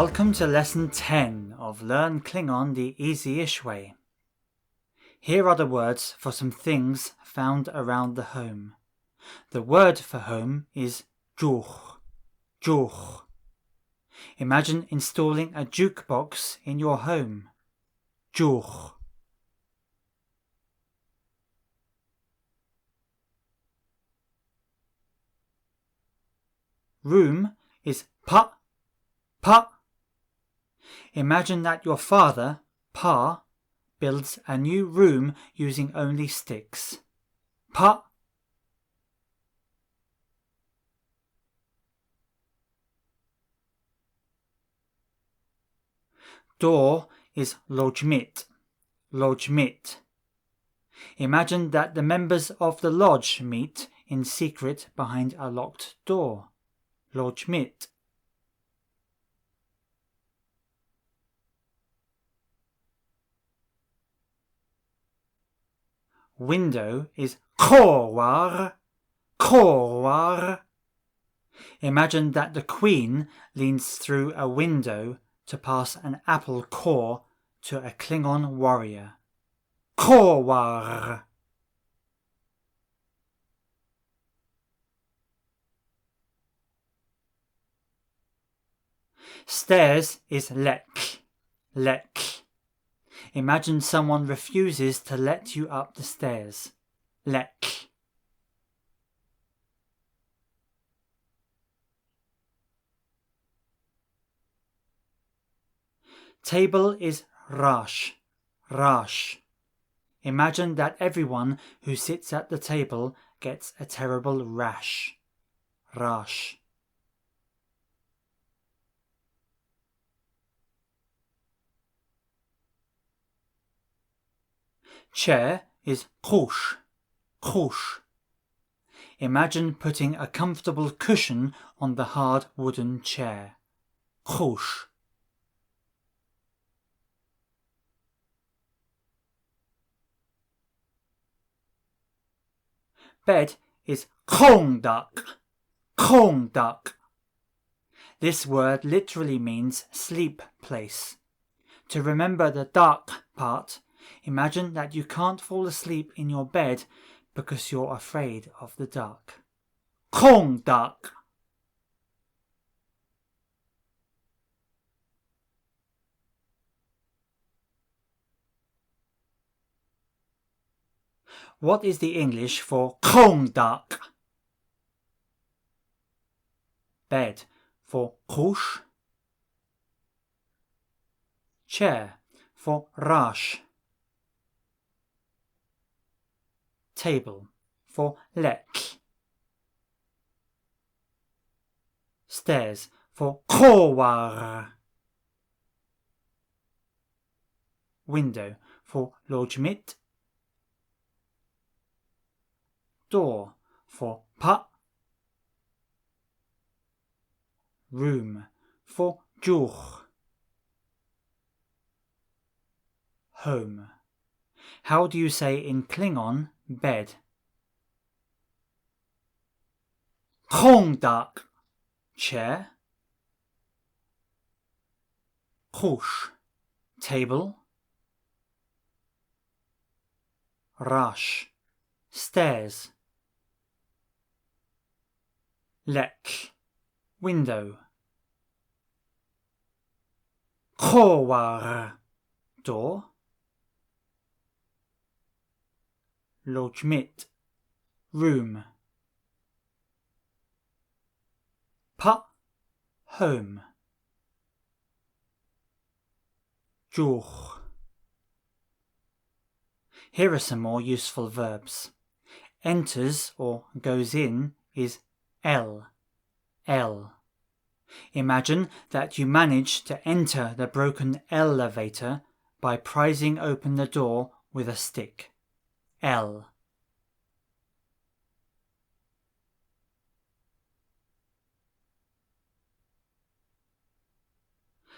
Welcome to Lesson 10 of Learn Klingon the Easy-ish Way. Here are the words for some things found around the home. The word for home is juch. Juch. Imagine installing a jukebox in your home. Juch. Room is pa. Imagine that your father, Pa, builds a new room using only sticks. Pa. Door is lojmIt. LojmIt. Imagine that the members of the lodge meet in secret behind a locked door. lojmIt. Window is Qorwagh. Qorwagh. Imagine that the Queen leans through a window to pass an apple core to a Klingon warrior. Qorwagh. Stairs is letlh. Letlh. Imagine someone refuses to let you up the stairs. letlh. Table is rash. Rash. Imagine that everyone who sits at the table gets a terrible rash. Rash. Chair is khush. Khush. Imagine putting a comfortable cushion on the hard wooden chair. Khush. Bed is QongDaq. QongDaq. This word literally means sleep place. To remember the dark part, imagine that you can't fall asleep in your bed because you're afraid of the dark. QongDaq. What is the English for QongDaq? Bed for khush. Chair for rash. Table for letlh. Stairs for Qorwagh. Window for lojmIt. Door for pa. Room for juch. Home. How do you say in Klingon bed? QongDaq. Chair. Khush. Table. Rash. Stairs. letlh. Window. Qorwagh. Door. lojmIt. Room. Pa. Home. Juch. Here are some more useful verbs. Enters or goes in is letlh. Imagine that you manage to enter the broken elevator by prizing open the door with a stick. letlh.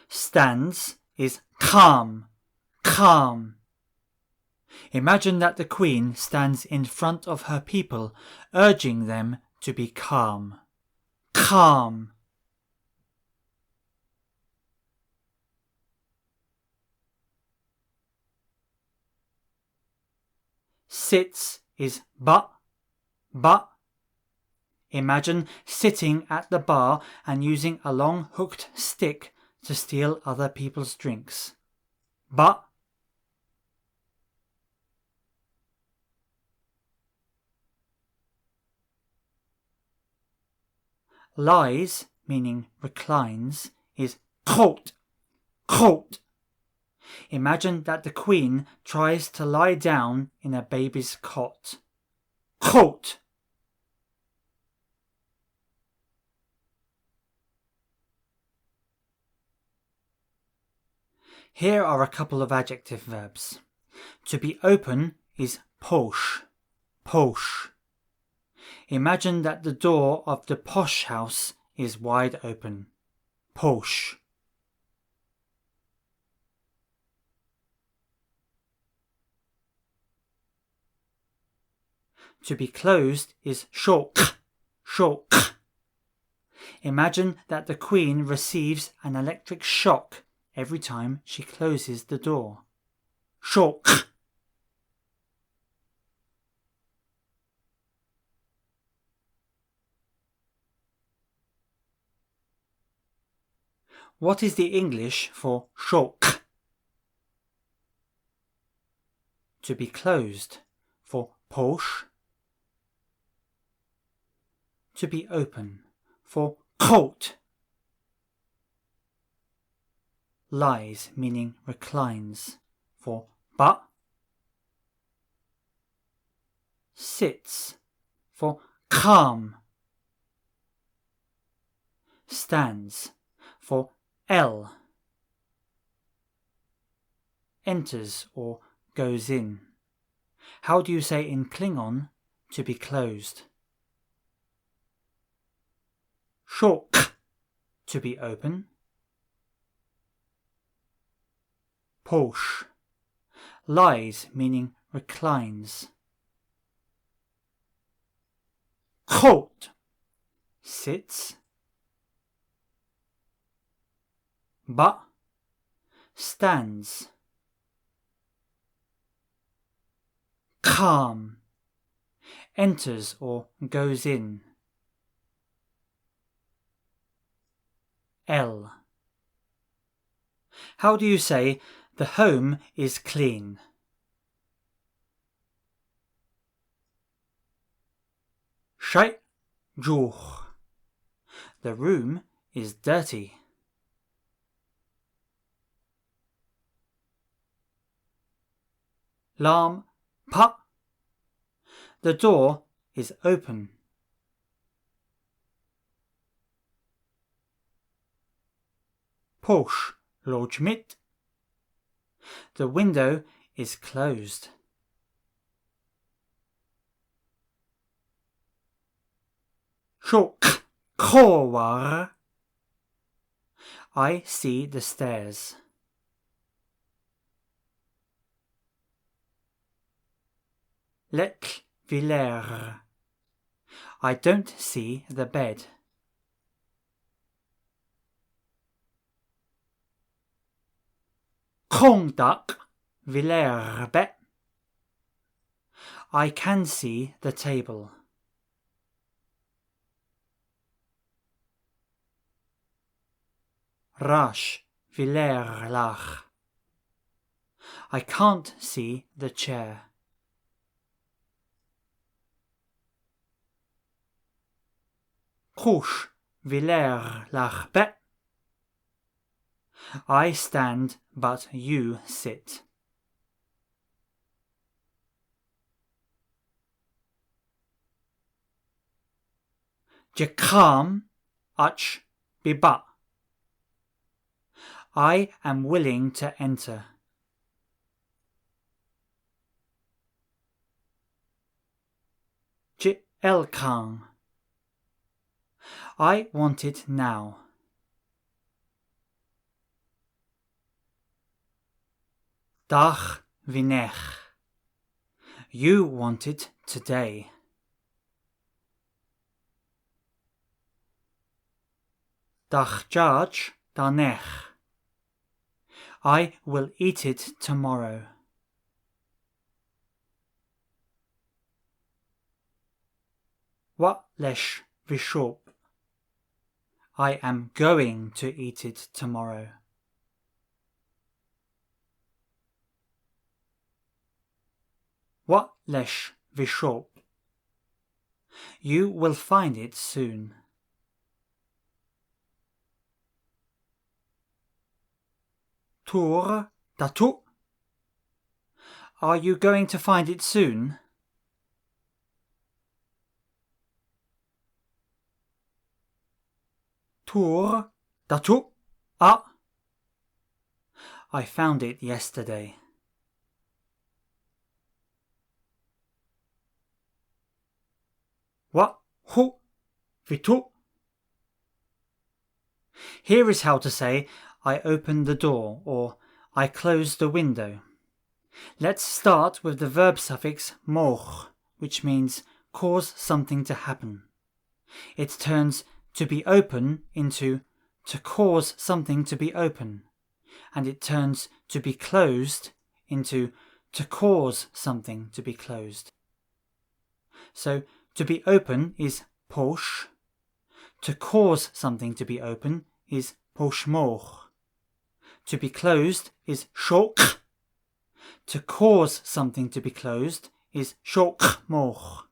Stands is calm. Calm. Imagine that the Queen stands in front of her people, urging them to be calm. Calm. Sits is but. Imagine sitting at the bar and using a long hooked stick to steal other people's drinks. But. Lies, meaning reclines, is coat. Imagine that the Queen tries to lie down in a baby's cot. Coat. Here are a couple of adjective verbs. To be open is posh. Imagine that the door of the posh house is wide open. Posh. To be closed is shok. Imagine that the Queen receives an electric shock every time she closes the door. Shok. What is the English for shok? To be closed for posh. To be open for coat. Lies, meaning reclines, for but. Sits for calm. Stands for L. Enters or goes in. How do you say in Klingon to be closed? Shok, to be open. Posh. Lies, meaning reclines. Coat. Sits. But. Stands. Calm. Enters or goes in. L. How do you say the home is clean? Shai juch. The room is dirty. Lam pa. The door is open. Posh lojmIt. The window is closed. Shok Qorwagh. I see the stairs. letlh. I don't see the bed. QongDaq. I can see the table. Rash letlh. I can't see the chair. Khush letlh. I stand, but you sit. Jakam ach biba. I am willing to enter. Elkan. I want it now. Dach vinech. You want it today. Dach jaj danech. I will eat it tomorrow. What lesh vishop? I am going to eat it tomorrow. What lesh vishop? You will find it soon. Tur datu? Are you going to find it soon? Tur datu? Ah, I found it yesterday. What hu vitu? Here is how to say I opened the door or I closed the window. Let's start with the verb suffix moch, which means cause something to happen. It turns to be open into to cause something to be open, and it turns to be closed into to cause something to be closed. So to be open is posh, to cause something to be open is poshmoch, to be closed is shok, to cause something to be closed is shokmoch.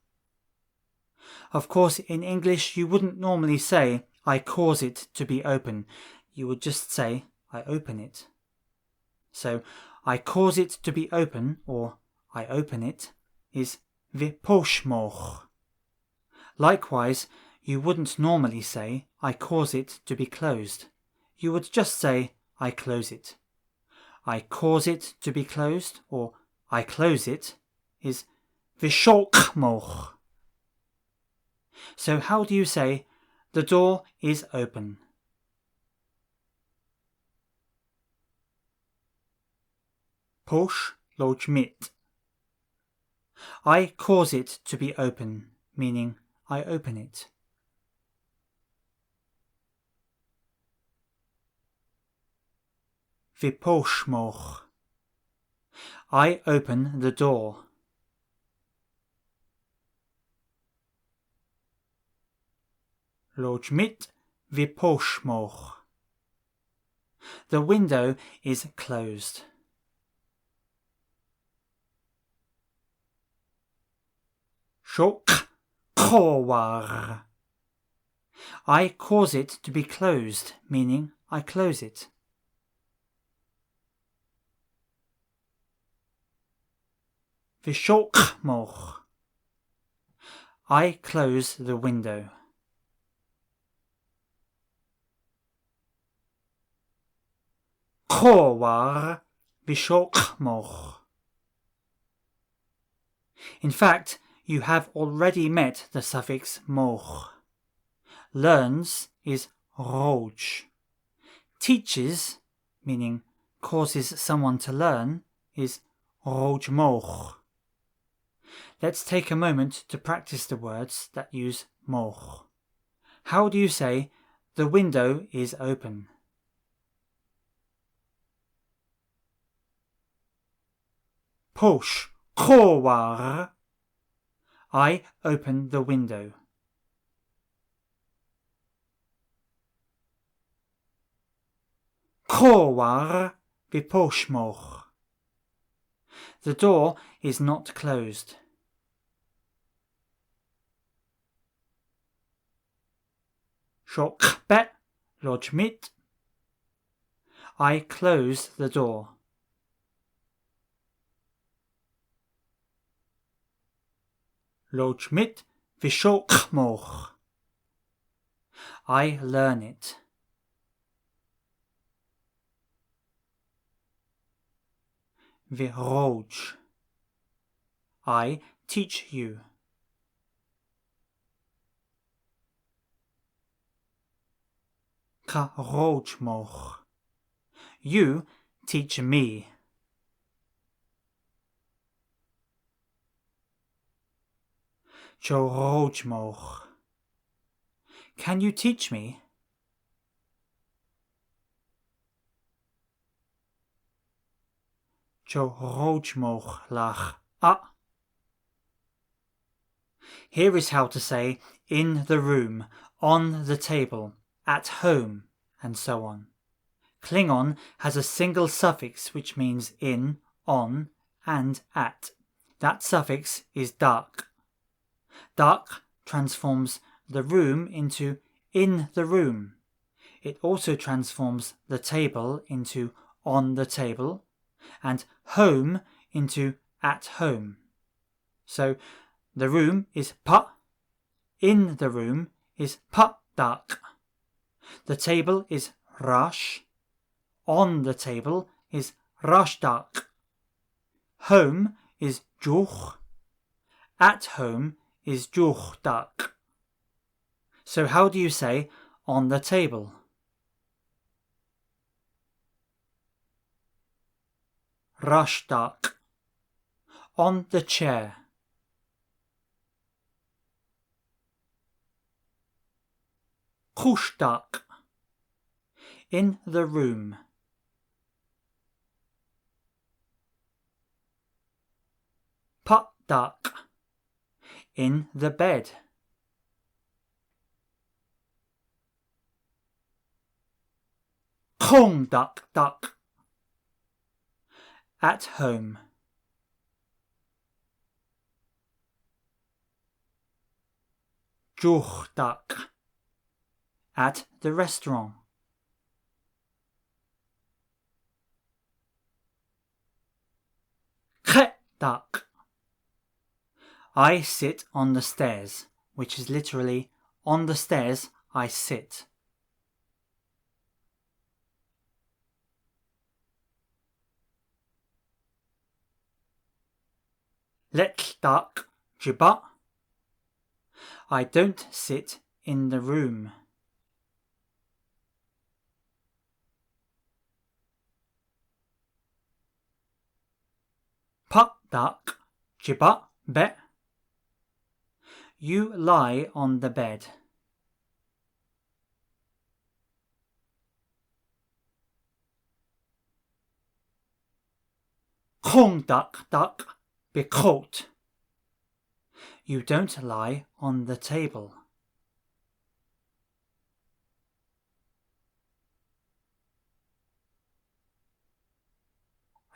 Of course, in English you wouldn't normally say I cause it to be open. You would just say I open it. So I cause it to be open or I open it is viposhmoch. Likewise, you wouldn't normally say I cause it to be closed. You would just say I close it. I cause it to be closed or I close it is vishokmoch. So how do you say the door is open? Posh lojmIt. I cause it to be open, meaning I open it. Viposhmoch. I open the door. lojmIt viposhmoch. The window is closed. Shok Qorwagh. I cause it to be closed, meaning I close it. Vishokmoch. I close the window. Qorwagh vishokmoch. In fact, you have already met the suffix moch. Learns is roj. Teaches, meaning causes someone to learn, is lojmoch. Let's take a moment to practice the words that use moch. How do you say the window is open? Posh Qorwagh. I open the window. Qorwagh viposhmoch. The door is not closed. Shokbe lojmIt. I close the door. lojmIt vishokmoch. I learn it. Viroj. I teach you. Karojmoch. You teach me. Chorojmoch. Can you teach me? Chorojmoch lach. Ah. Here is how to say in the room, on the table, at home, and so on. Klingon has a single suffix which means in, on, and at. That suffix is daq. Daq transforms the room into in the room. It also transforms the table into on the table, and home into at home. So the room is pa, in the room is pa daq. The table is rash, on the table is rash daq. Home is juch, at home is juch daq. So how do you say on the table? Rash daq. On the chair. QongDaq. In the room. PaDaq. In the bed. QongDaq. At home. QongDaq. At the restaurant. QongDaq. I sit on the stairs, which is literally on the stairs I sit. letlh jiba. I don't sit in the room. PaDaq jiba be. You lie on the bed. QongDaq bekot. You don't lie on the table.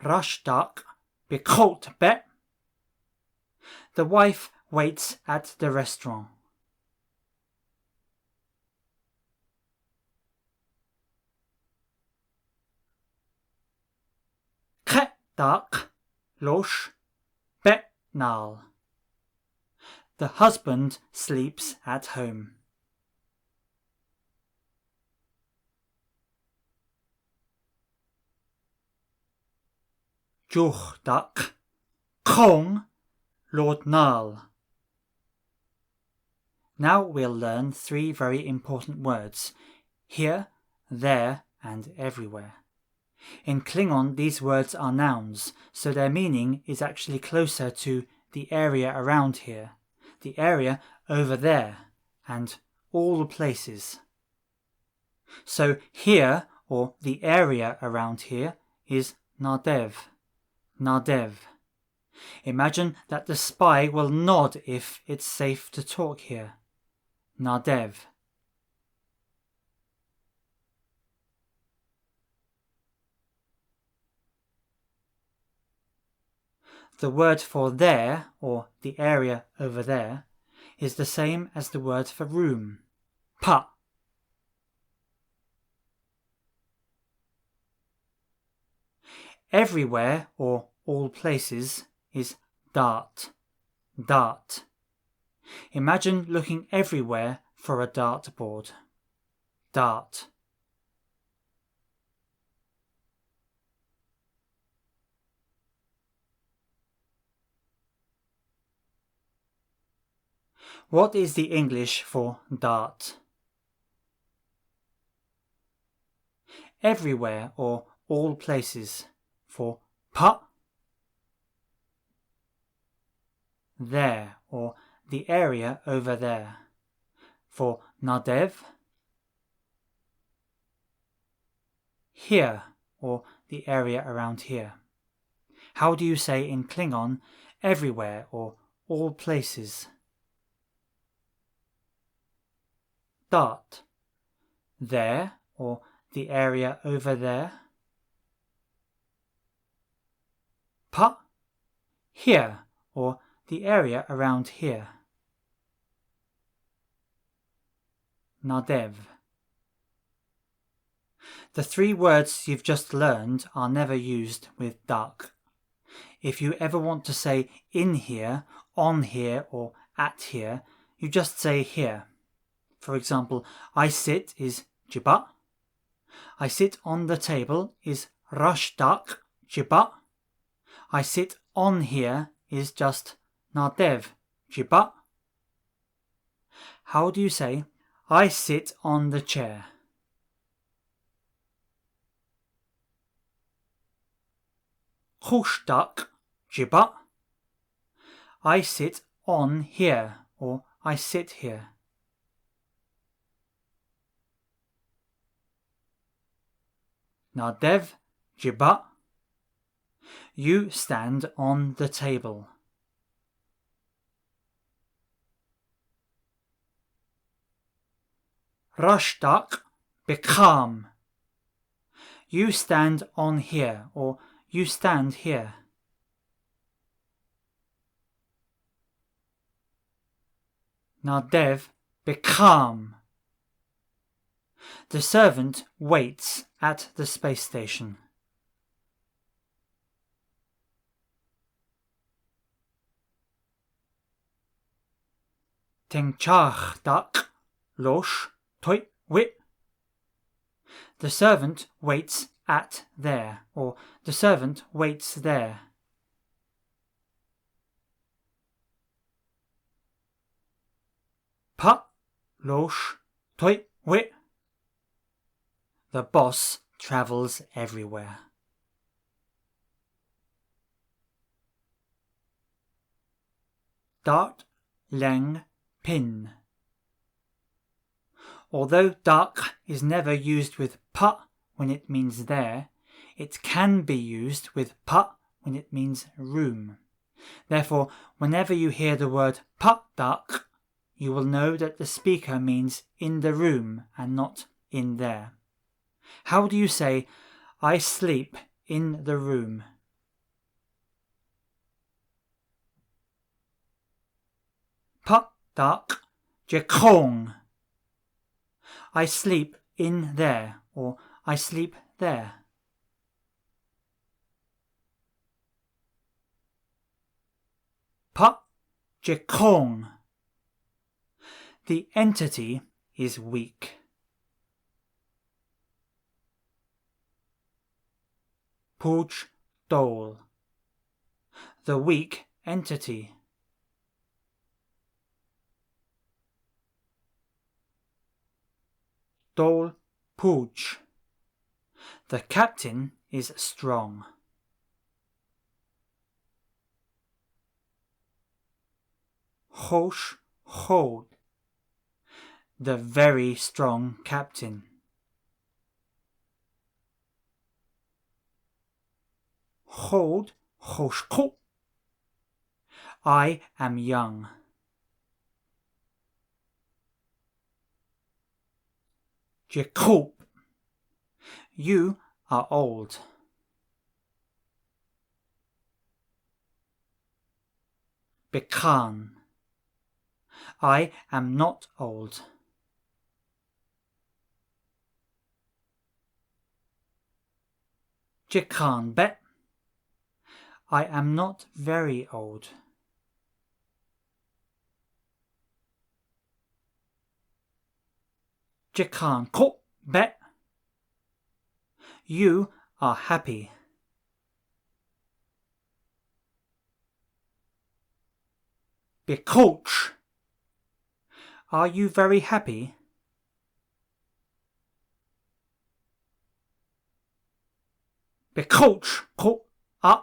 Rashdaq bekot be. The wife waits at the restaurant. QongDaq losh be nal. The husband sleeps at home. QongDaq Qong Lord Nal. Now we'll learn 3 very important words: here, there, and everywhere. In Klingon, these words are nouns, so their meaning is actually closer to the area around here, the area over there, and all the places. So here, or the area around here, is naDev. naDev. Imagine that the spy will nod if it's safe to talk here. naDev. The word for there, or the area over there, is the same as the word for room, pa. Everywhere, or all places, is dart. Dart. Imagine looking everywhere for a dartboard. Dart. What is the English for dart? Everywhere, or all places, for pa. There, or the area over there, for naDev. Here, or the area around here. How do you say in Klingon everywhere, or all places? Dart. There, or the area over there. Pa. Here, or the area around here. naDev. The three words you've just learned are never used with daq. If you ever want to say in here, on here, or at here, you just say here. For example, I sit is jiba. I sit on the table is rashdaq jiba. I sit on here is just naDev jiba. How do you say I sit on the chair? QongDaq jiba. I sit on here, or I sit here. naDev jiba. You stand on the table. rashdaq bekam. You stand on here, or you stand here. naDev bekam. The servant waits at the space station. QongDaq lojmIt. The servant waits at there, or the servant waits there. Pa lojmIt. The boss travels everywhere. Dart leng pin. Although daq is never used with pa when it means there, it can be used with pa when it means room. Therefore, whenever you hear the word pa daq, you will know that the speaker means in the room and not in there. How do you say, I sleep in the room? Pa daq jekong. I sleep in there, or I sleep there. Pa jekong. The entity is weak. Puj dol. The weak entity. Dol puj. The captain is strong. Hosh hod. The very strong captain. Hod hoshko. I am young. Jacob. You are old. Bekan. I am not old. Jekan bet. I am not very old. Jekan ko bet. You are happy. Bekoch. Are you very happy? Bekoch ko a.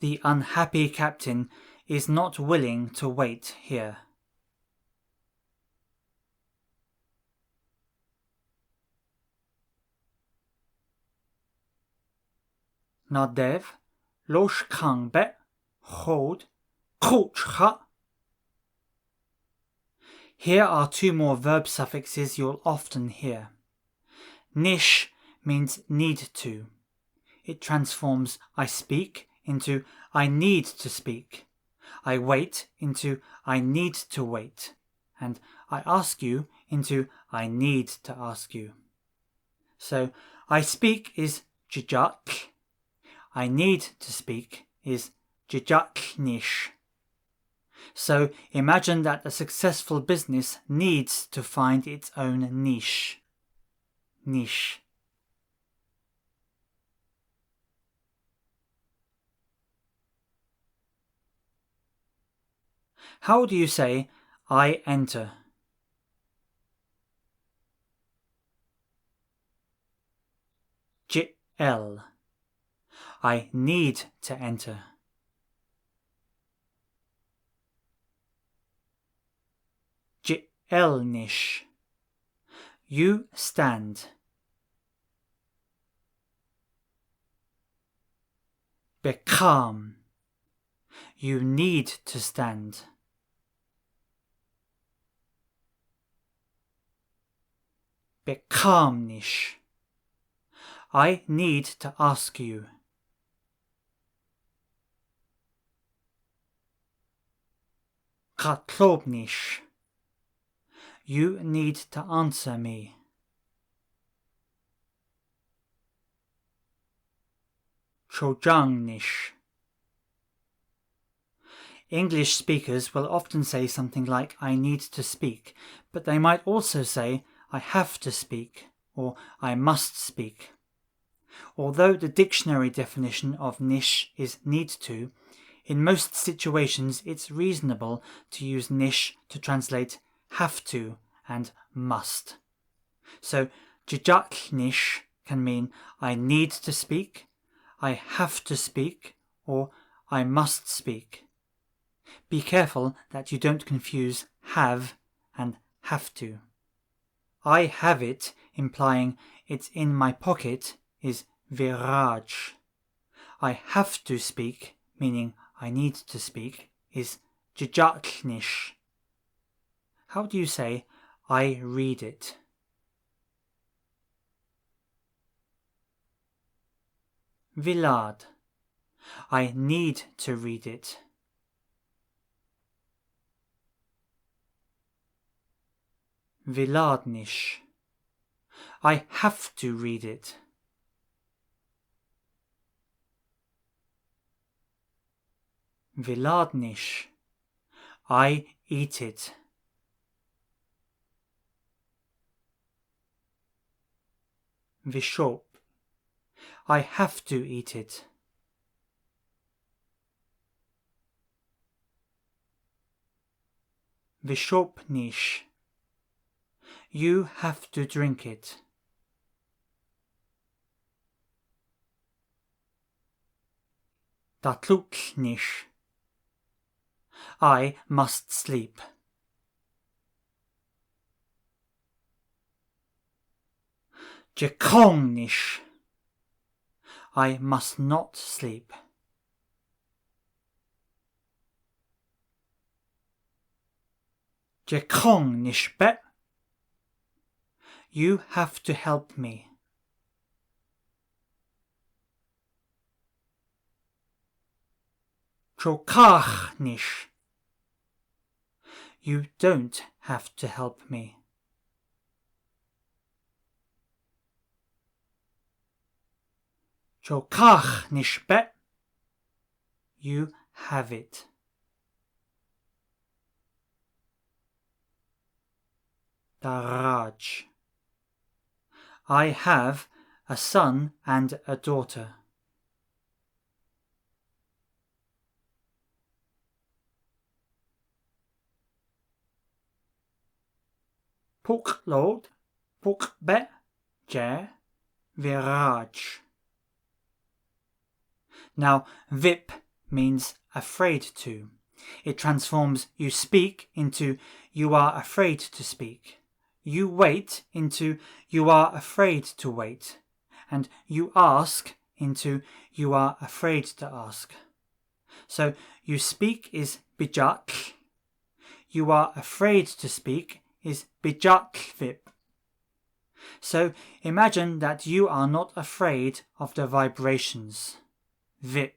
The unhappy captain is not willing to wait here. naDev losh kang bet hod koch ha. Here are two more verb suffixes you'll often hear. Nish means need to. It transforms I speak into I need to speak. I wait into I need to wait. And I ask you into I need to ask you. So I speak is jijak. I need to speak is jijak nish. So imagine that a successful business needs to find its own niche. Niche. How do you say I enter? JL. I need to enter. JL nish. You stand. Bekam. You need to stand. Bekam nish. I need to ask you. Katlob nish. You need to answer me. Chojang nish. English speakers will often say something like I need to speak, but they might also say I have to speak or I must speak. Although the dictionary definition of nish is need to, in most situations it's reasonable to use nish to translate have to and must. So jijak nish can mean I need to speak, I have to speak, or I must speak. Be careful that you don't confuse have and have to. I have it, implying it's in my pocket, is viraj. I have to speak, meaning I need to speak, is jijak nish. How do you say I read it? Vilad. I need to read it. Viladnish. I have to read it. Viladnish. I eat it. Vishop. I have to eat it. Vishopnish. You have to drink it. Tatluknish. I must sleep. Jekongnish. I must not sleep. Jekongnish. You have to help me. Chokachnish. You don't have to help me. Chokachnish. You have it. Daraj. I have a son and a daughter. Puklod, pukbe, je, viraj. Now, vip means afraid to. It transforms you speak into you are afraid to speak. You wait into you are afraid to wait. And you ask into you are afraid to ask. So you speak is bijak. you are afraid to speak is bijatl. So imagine that you are not afraid of the vibrations. Vip.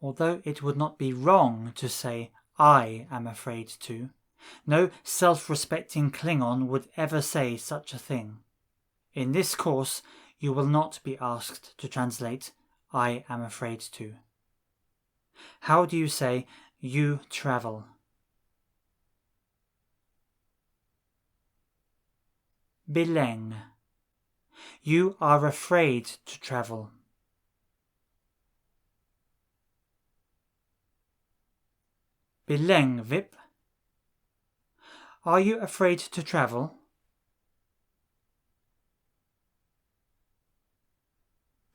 Although it would not be wrong to say I am afraid to, no self-respecting Klingon would ever say such a thing. In this course, you will not be asked to translate I am afraid to. How do you say you travel? Bileng. You are afraid to travel. Bileng vip. Are you afraid to travel?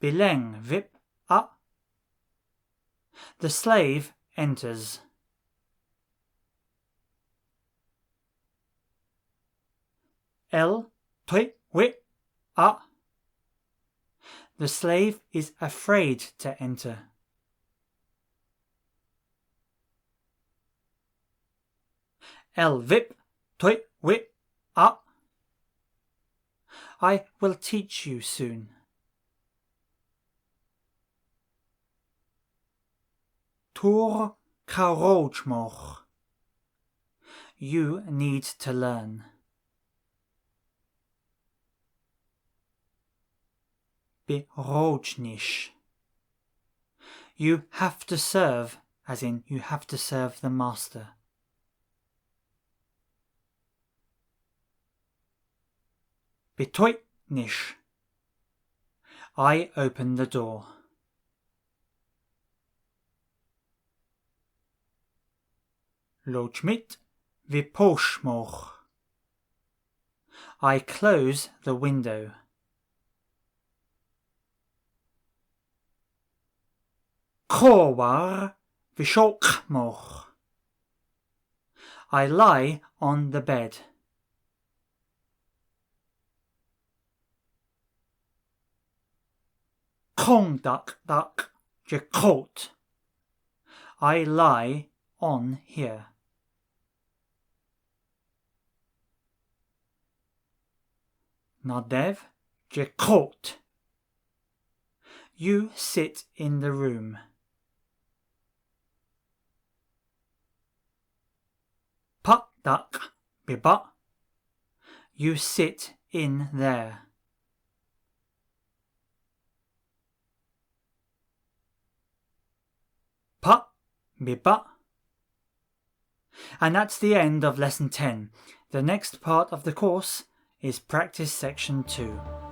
Bileng vip a. The slave enters. El toi wi a. The slave is afraid to enter. El vip toi wi a. I will teach you soon. Tur Qorwagh. You need to learn. Birojnish. You have to serve, as in you have to serve the master. Bitoitnish. I open the door. lojmIt viposhmoch. I close the window. Qorwagh vishokmoch. I lie on the bed. QongDaq jekot. I lie on here. naDev jekot. You sit in the room. Patdaq biba. You sit in there. Pa biba. And that's the end of lesson 10. The next part of the course is practice section 2.